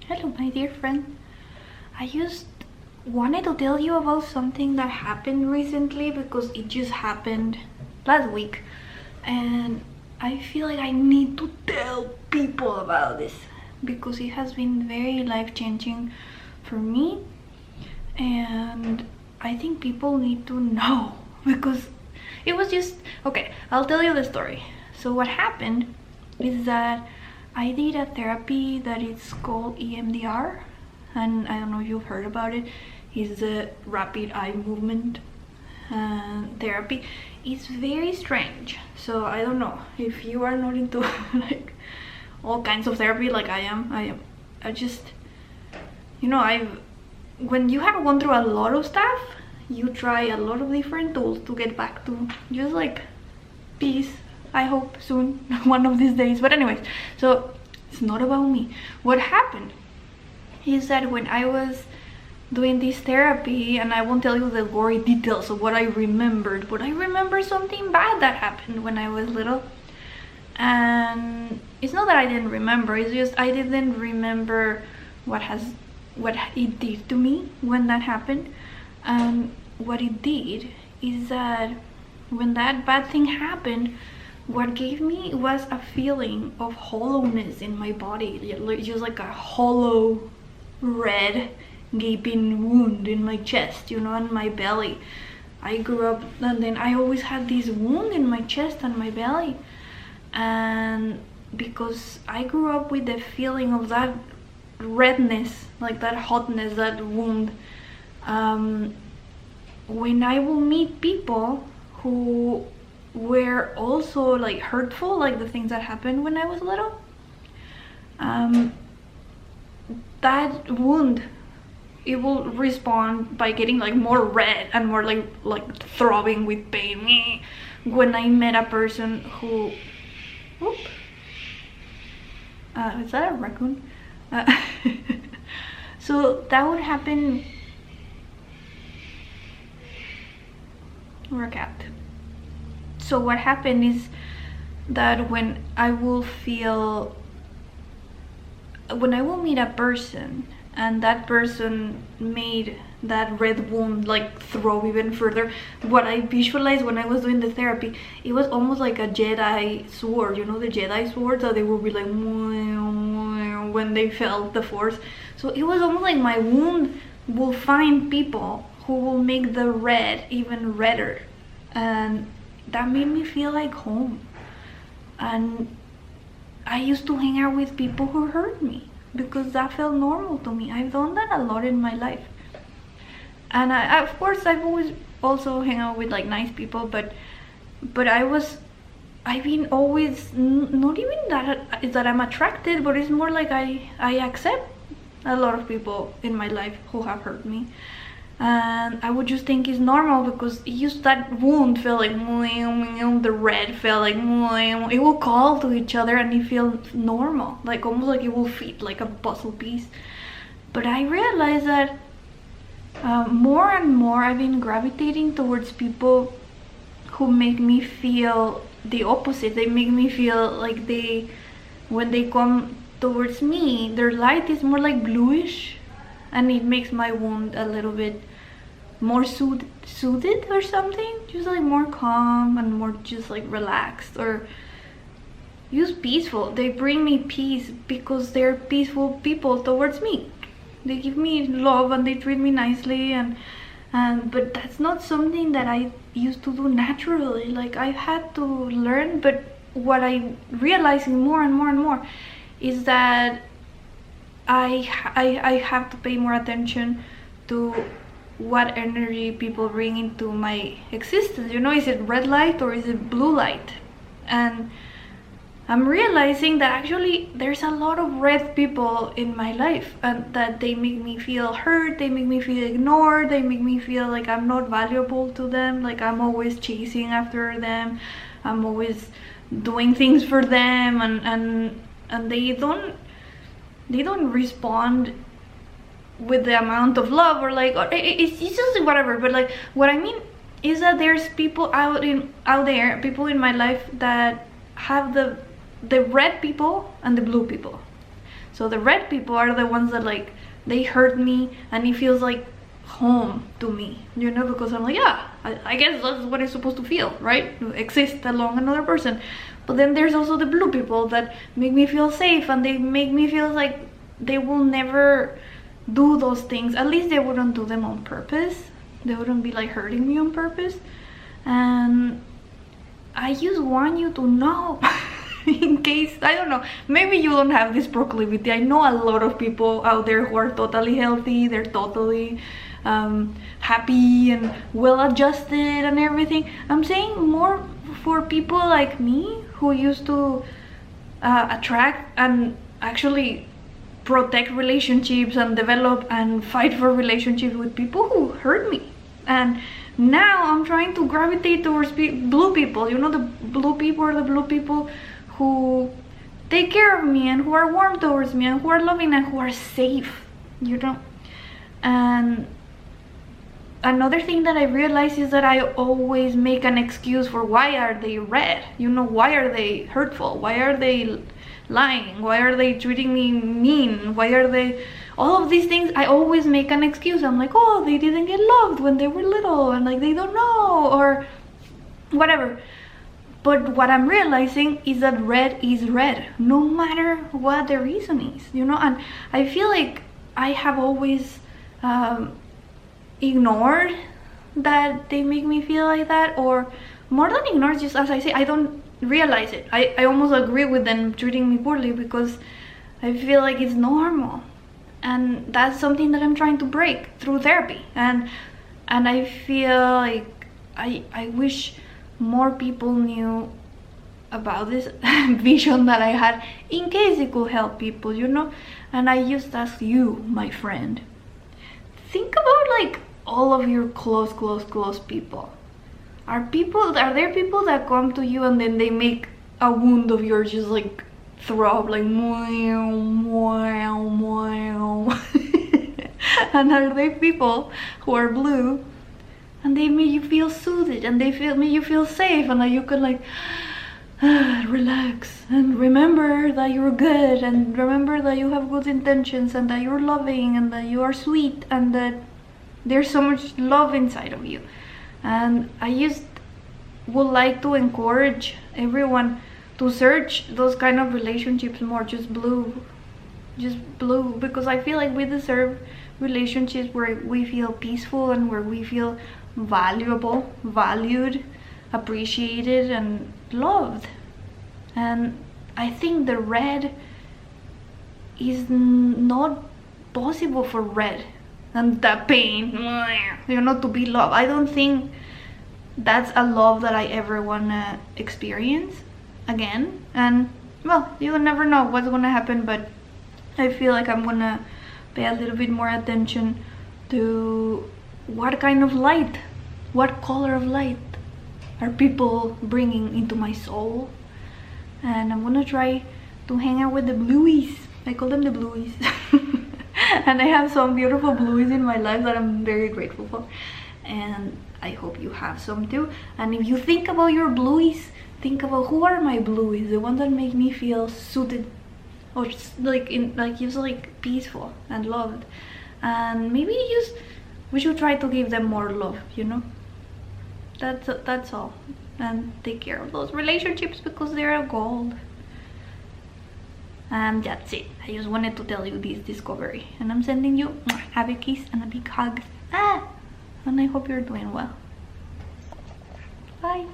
Hello, my dear friend. I just wanted to tell you about something that happened recently because it just happened last week, and I feel like I need to tell people about this because it has been very life-changing for me, and I think people need to know because it was just okay. I'll tell you the story. So what happened is that I did a therapy that is called EMDR, and I don't know if you've heard about it. It's the rapid eye movement therapy. It's very strange, so I don't know if you are not into like all kinds of therapy like I am. I just, when you have gone through a lot of stuff, you try a lot of different tools to get back to just like peace. I hope soon, one of these days. But anyways, so it's not about me. What happened is that when I was doing this therapy, and I won't tell you the gory details of what I remembered, but I remember something bad that happened when I was little. And it's not that I didn't remember, it's just I didn't remember what it did to me when that happened. And what it did is that when that bad thing happened, what gave me was a feeling of hollowness in my body, just like a hollow, red, gaping wound in my chest, and my belly. I grew up, and then I always had this wound in my chest and my belly. And because I grew up with the feeling of that redness, like that hotness, that wound, when I will meet people who were also like hurtful, like the things that happened when I was little, that wound, it will respond by getting like more red and more like throbbing with pain. When I met a person who, is that a raccoon? So that would happen, or a cat. So what happened is that when I will meet a person and that person made that red wound like throb even further, what I visualized when I was doing the therapy, it was almost like a Jedi sword, the Jedi swords that they would be like when they felt the force. So it was almost like my wound will find people who will make the red even redder, and that made me feel like home. And I used to hang out with people who hurt me because that felt normal to me. I've done that a lot in my life, and of course I've always also hang out with like nice people, but I've been always not even that I'm attracted, but it's more like I accept a lot of people in my life who have hurt me. And I would just think it's normal because that wound felt like the red felt like it will call to each other and it feels normal, like almost like it will fit like a puzzle piece. But I realized that more and more I've been gravitating towards people who make me feel the opposite. They make me feel like when they come towards me, their light is more like bluish, and it makes my wound a little bit more soothed or something, just like more calm and more just like relaxed, or just peaceful. They bring me peace because they're peaceful people towards me. They give me love and they treat me nicely, and but that's not something that I used to do naturally. Like I had to learn. But what I'm realizing more and more and more is that I have to pay more attention to what energy people bring into my existence. Is it red light or is it blue light? And I'm realizing that actually there's a lot of red people in my life, and that they make me feel hurt, they make me feel ignored, they make me feel like I'm not valuable to them, like I'm always chasing after them, I'm always doing things for them, and they don't respond with the amount of love, or like, or it's just whatever. But like what I mean is that there's people out there, people in my life that have the red people and the blue people. So the red people are the ones that like, they hurt me and it feels like home to me, you know, because I'm like, yeah, I guess that's what it's supposed to feel, right? To exist along another person. But then there's also the blue people that make me feel safe, and they make me feel like they will never do those things. At least they wouldn't do them on purpose. They wouldn't be like hurting me on purpose. And I just want you to know in case, I don't know, maybe you don't have this proclivity. I know a lot of people out there who are totally healthy, they're totally happy and well adjusted and everything. I'm saying more for people like me who used to attract and actually protect relationships and develop and fight for relationships with people who hurt me. And now I'm trying to gravitate towards blue people. You know, the blue people are the blue people who take care of me and who are warm towards me and who are loving and who are safe, you know. And another thing that I realized is that I always make an excuse for why are they red, you know, why are they hurtful, why are they lying, why are they treating me mean, why are they, all of these things. I always make an excuse. I'm like, oh, they didn't get loved when they were little and like they don't know or whatever. But what I'm realizing is that red is red, no matter what the reason is, you know. And I feel like I have always ignored that they make me feel like that, or more than ignored, just as I say, I don't realize it. I almost agree with them treating me poorly because I feel like it's normal. And that's something that I'm trying to break through therapy. And I feel like I wish more people knew about this vision that I had in case it could help people, you know. And I just ask you, my friend, think about like all of your close people. Are there people that come to you and then they make a wound of yours just like throb, like meow, meow, meow. And are there people who are blue and they make you feel soothed and they make you feel safe, and that you can like relax and remember that you're good, and remember that you have good intentions, and that you're loving, and that you are sweet, and that there's so much love inside of you. And I just would like to encourage everyone to search those kind of relationships more, just blue, because I feel like we deserve relationships where we feel peaceful and where we feel valuable, valued, appreciated, and loved. And I think the red is not possible for red, and the pain, you know, to be loved. I don't think that's a love that I ever wanna experience again. And well, you never know what's gonna happen, but I feel like I'm gonna pay a little bit more attention to what kind of light, what color of light are people bringing into my soul. And I'm gonna try to hang out with the blueies. I call them the blueies. And I have some beautiful blueies in my life that I'm very grateful for, and I hope you have some too. And if you think about your blueies, think about who are my blueies, the ones that make me feel suited, or just like peaceful and loved. And maybe we should try to give them more love, you know. That's all. And take care of those relationships because they're gold. And that's it. I just wanted to tell you this discovery, and I'm sending you a big kiss and a big hug. And I hope you're doing well. Bye.